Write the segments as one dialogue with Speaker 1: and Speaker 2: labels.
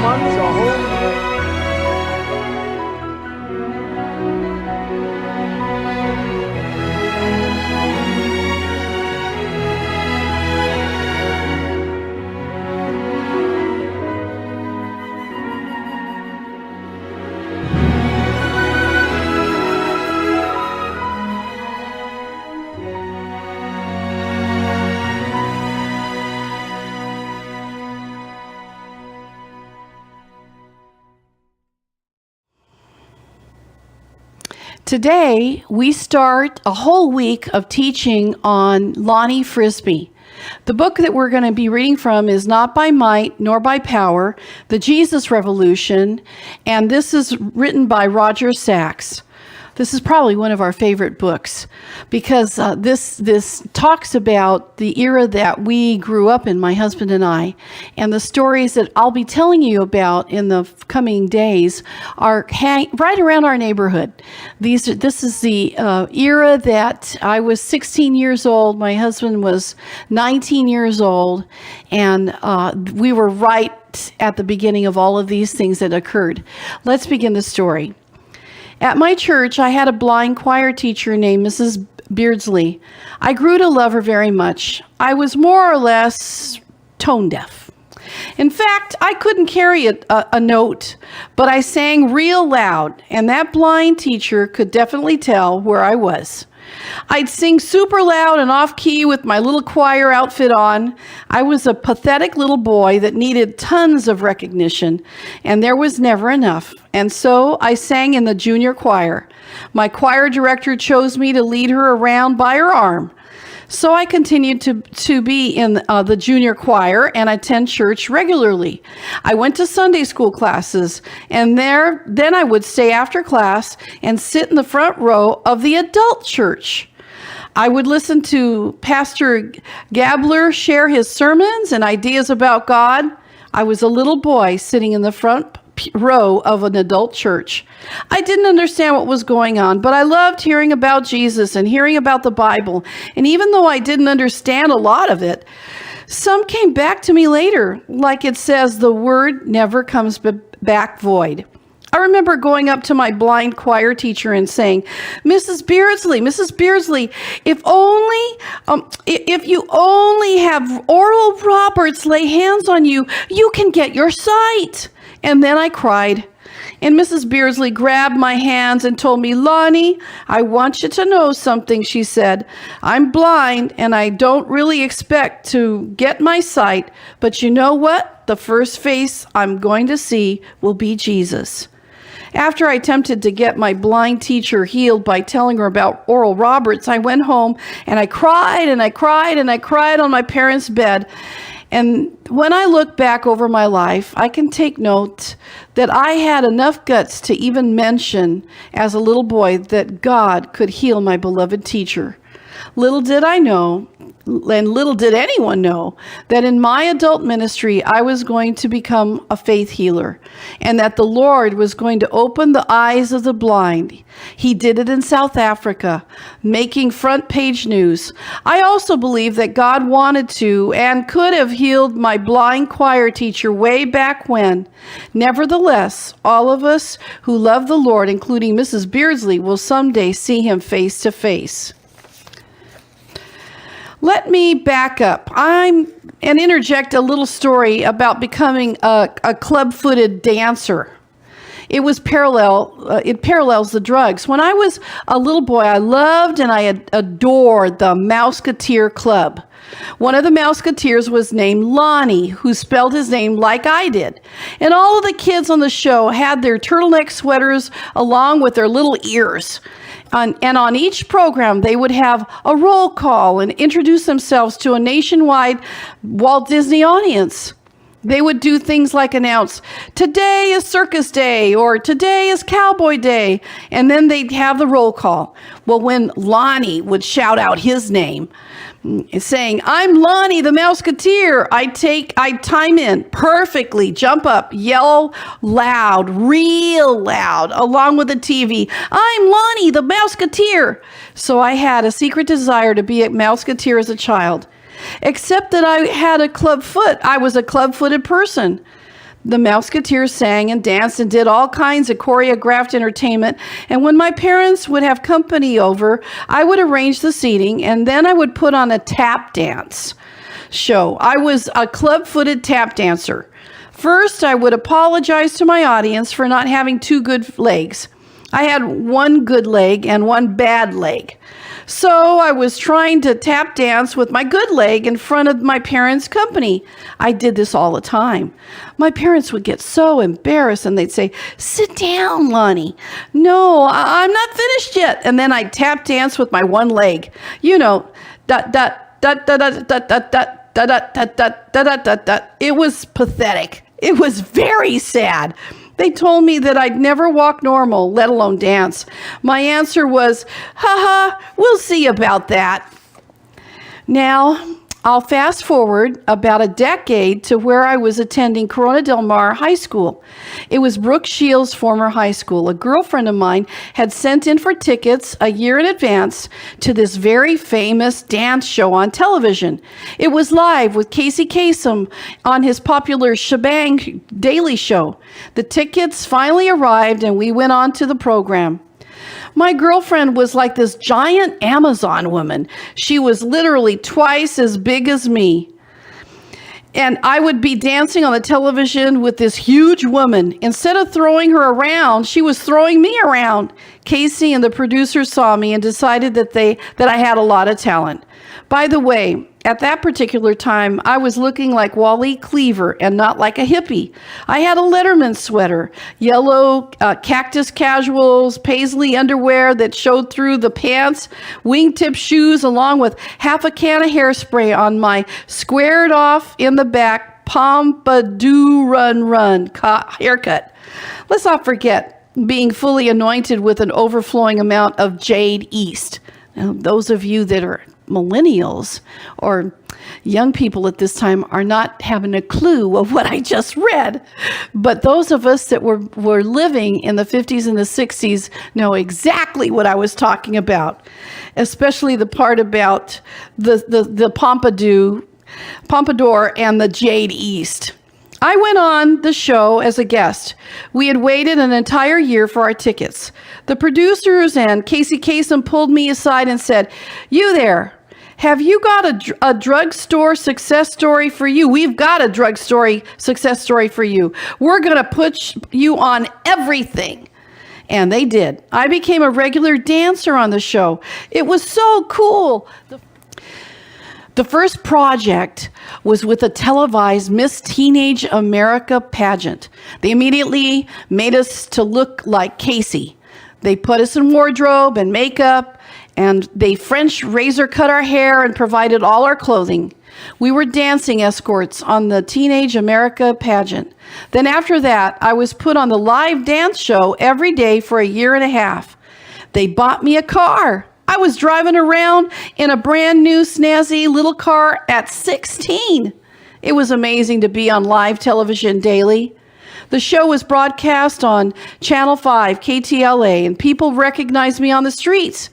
Speaker 1: months, a whole year.
Speaker 2: Today, we start a whole week of teaching on Lonnie Frisbee. The book that we're going to be reading from is Not by Might nor by Power, The Jesus Revolution, and this is written by Roger Sachs. This is probably one of our favorite books because this talks about the era that we grew up in, my husband and I, and the stories that I'll be telling you about in the coming days are right around our neighborhood. This is the era that I was 16 years old, my husband was 19 years old, and we were right at the beginning of all of these things that occurred. Let's begin the story. At my church, I had a blind choir teacher named Mrs. Beardsley. I grew to love her very much. I was more or less tone deaf. In fact, I couldn't carry a note, but I sang real loud, and that blind teacher could definitely tell where I was. I'd sing super loud and off key with my little choir outfit on. I was a pathetic little boy that needed tons of recognition, and there was never enough. And so I sang in the junior choir. My choir director chose me to lead her around by her arm. So I continued to be in the junior choir and attend church regularly. I went to Sunday school classes, and then I would stay after class and sit in the front row of the adult church. I would listen to Pastor Gabler share his sermons and ideas about God. I was a little boy sitting in the front row of an adult church. I didn't understand what was going on, but I loved hearing about Jesus and hearing about the Bible. And even though I didn't understand a lot of it, some came back to me later, like it says, the word never comes back void. I remember going up to my blind choir teacher and saying, Mrs. Beardsley, if you only have Oral Roberts lay hands on you, you can get your sight. And then I cried. And Mrs. Beardsley grabbed my hands and told me, Lonnie, I want you to know something, she said. I'm blind and I don't really expect to get my sight, but you know what? The first face I'm going to see will be Jesus. After I attempted to get my blind teacher healed by telling her about Oral Roberts, I went home and I cried and I cried and I cried on my parents' bed. And when I look back over my life, I can take note that I had enough guts to even mention as a little boy that God could heal my beloved teacher. Little did I know, and little did anyone know, that in my adult ministry, I was going to become a faith healer, and that the Lord was going to open the eyes of the blind. He did it in South Africa, making front page news. I also believe that God wanted to and could have healed my blind choir teacher way back when. Nevertheless, all of us who love the Lord, including Mrs. Beardsley, will someday see him face to face. Let me back up and interject a little story about becoming a club-footed dancer. It parallels the drugs. When I was a little boy, I loved and I adored the Mouseketeer Club. One of the Mouseketeers was named Lonnie, who spelled his name like I did. And all of the kids on the show had their turtleneck sweaters along with their little ears. And on each program, they would have a roll call and introduce themselves to a nationwide Walt Disney audience. They would do things like announce, today is Circus Day, or today is Cowboy Day, and then they'd have the roll call. Well, when Lonnie would shout out his name, saying, I'm Lonnie the Mouseketeer, I'd time in perfectly, jump up, yell loud, real loud, along with the TV, I'm Lonnie the Mouseketeer. So I had a secret desire to be a Mouseketeer as a child. Except that I had a club foot. I was a club-footed person. The Mouseketeers sang and danced and did all kinds of choreographed entertainment. And when my parents would have company over, I would arrange the seating, and then I would put on a tap dance show. I was a club-footed tap dancer. First, I would apologize to my audience for not having two good legs. I had one good leg and one bad leg. So I was trying to tap dance with my good leg in front of my parents' company. I did this all the time. My parents would get so embarrassed and they'd say, "Sit down, Lonnie." "No, I'm not finished yet." And then I'd tap dance with my one leg. You know, dot, dot, dot, dot, dot, dot, dot, dot, dot, dot, dot, dot, dot, dot, dot. It was pathetic. It was very sad. They told me that I'd never walk normal, let alone dance. My answer was, "Ha, we'll see about that." Now, I'll fast forward about a decade to where I was attending Corona Del Mar High School. It was Brooke Shields' former high school. A girlfriend of mine had sent in for tickets a year in advance to this very famous dance show on television. It was live with Casey Kasem on his popular Shebang Daily Show. The tickets finally arrived and we went on to the program. My girlfriend was like this giant Amazon woman. She was literally twice as big as me. And I would be dancing on the television with this huge woman. Instead of throwing her around, she was throwing me around. Casey and the producers saw me and decided that I had a lot of talent. By the way, at that particular time, I was looking like Wally Cleaver and not like a hippie. I had a Letterman sweater, yellow cactus casuals, paisley underwear that showed through the pants, wingtip shoes, along with half a can of hairspray on my squared off in the back pompadour run haircut. Let's not forget being fully anointed with an overflowing amount of Jade East. Now, those of you that are millennials or young people at this time are not having a clue of what I just read. But those of us that were living in the 50s and the 60s know exactly what I was talking about, especially the part about the pompadour and the Jade East. I went on the show as a guest. We had waited an entire year for our tickets. The producers and Casey Kasem pulled me aside and said, "You there, have you got a drugstore success story for you? We've got a drugstore success story for you. We're going to put you on everything." And they did. I became a regular dancer on the show. It was so cool. The first project was with a televised Miss Teenage America pageant. They immediately made us to look like Casey. They put us in wardrobe and makeup, and they French razor cut our hair and provided all our clothing. We were dancing escorts on the Teenage America pageant. Then after that, I was put on the live dance show every day for a year and a half. They bought me a car. I was driving around in a brand new snazzy little car at 16. It was amazing to be on live television daily. The show was broadcast on Channel 5, KTLA, and people recognized me on the streets.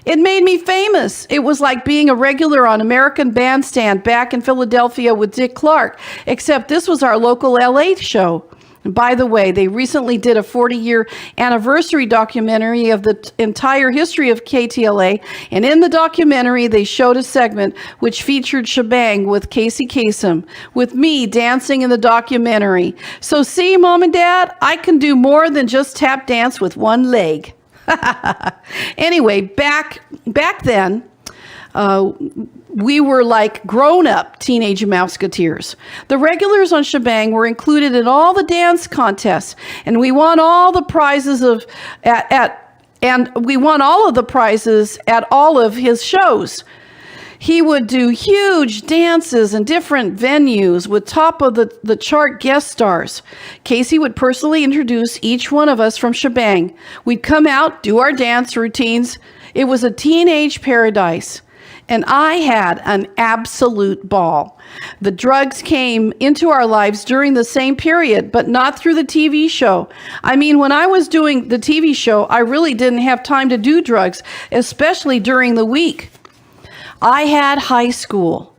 Speaker 2: It made me famous. It was like being a regular on American Bandstand back in Philadelphia with Dick Clark, except this was our local LA show. And by the way, they recently did a 40-year anniversary documentary of the entire history of KTLA, and in the documentary, they showed a segment which featured Shebang with Casey Kasem, with me dancing in the documentary. So see, Mom and Dad, I can do more than just tap dance with one leg. Anyway, back then, we were like grown-up teenage Mouseketeers. The regulars on Shebang were included in all the dance contests, and we won all the prizes at all of his shows. He would do huge dances in different venues with top of the chart guest stars. Casey would personally introduce each one of us from Shebang. We'd come out, do our dance routines. It was a teenage paradise. And I had an absolute ball. The drugs came into our lives during the same period, but not through the TV show. I mean, when I was doing the TV show, I really didn't have time to do drugs, especially during the week. I had high school,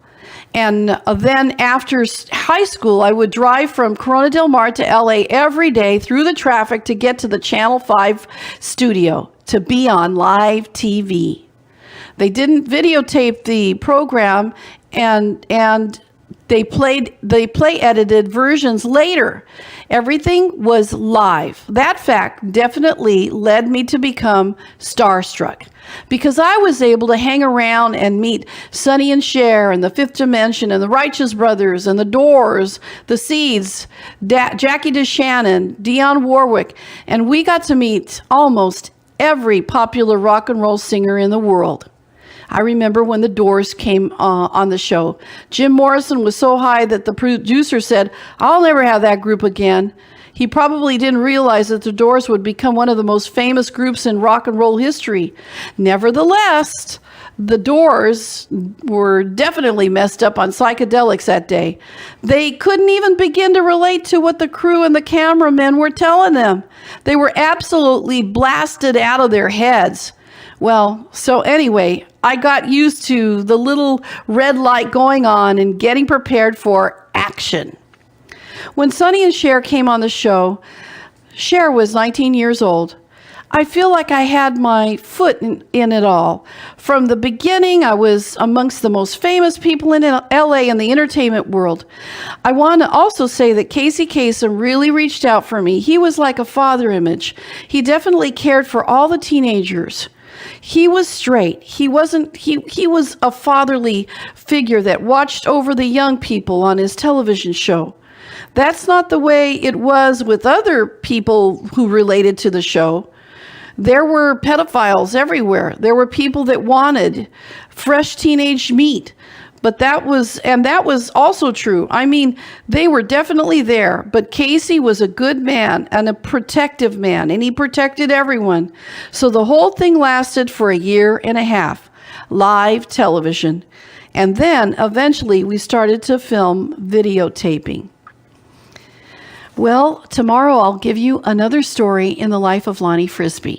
Speaker 2: And then after high school, I would drive from Corona Del Mar to LA every day through the traffic to get to the Channel 5 studio to be on live TV. They didn't videotape the program, and they play edited versions later. Everything was live. That fact definitely led me to become starstruck, because I was able to hang around and meet Sonny and Cher and the Fifth Dimension and the Righteous Brothers and the Doors, the Seeds, Jackie DeShannon, Dionne Warwick, and we got to meet almost every popular rock and roll singer in the world. I remember when the Doors came on the show. Jim Morrison was so high that the producer said, "I'll never have that group again." He probably didn't realize that the Doors would become one of the most famous groups in rock and roll history. Nevertheless, the Doors were definitely messed up on psychedelics that day. They couldn't even begin to relate to what the crew and the cameramen were telling them. They were absolutely blasted out of their heads. Well, so anyway, I got used to the little red light going on and getting prepared for action. When Sonny and Cher came on the show, Cher was 19 years old. I feel like I had my foot in it all. From the beginning, I was amongst the most famous people in LA in the entertainment world. I want to also say that Casey Kasem really reached out for me. He was like a father image. He definitely cared for all the teenagers. He was straight. He was a fatherly figure that watched over the young people on his television show. That's not the way it was with other people who related to the show. There were pedophiles everywhere. There were people that wanted fresh teenage meat. But that was also true. I mean, they were definitely there. But Casey was a good man and a protective man, and he protected everyone. So the whole thing lasted for a year and a half, live television. And then eventually we started to film videotaping. Well, tomorrow I'll give you another story in the life of Lonnie Frisbee.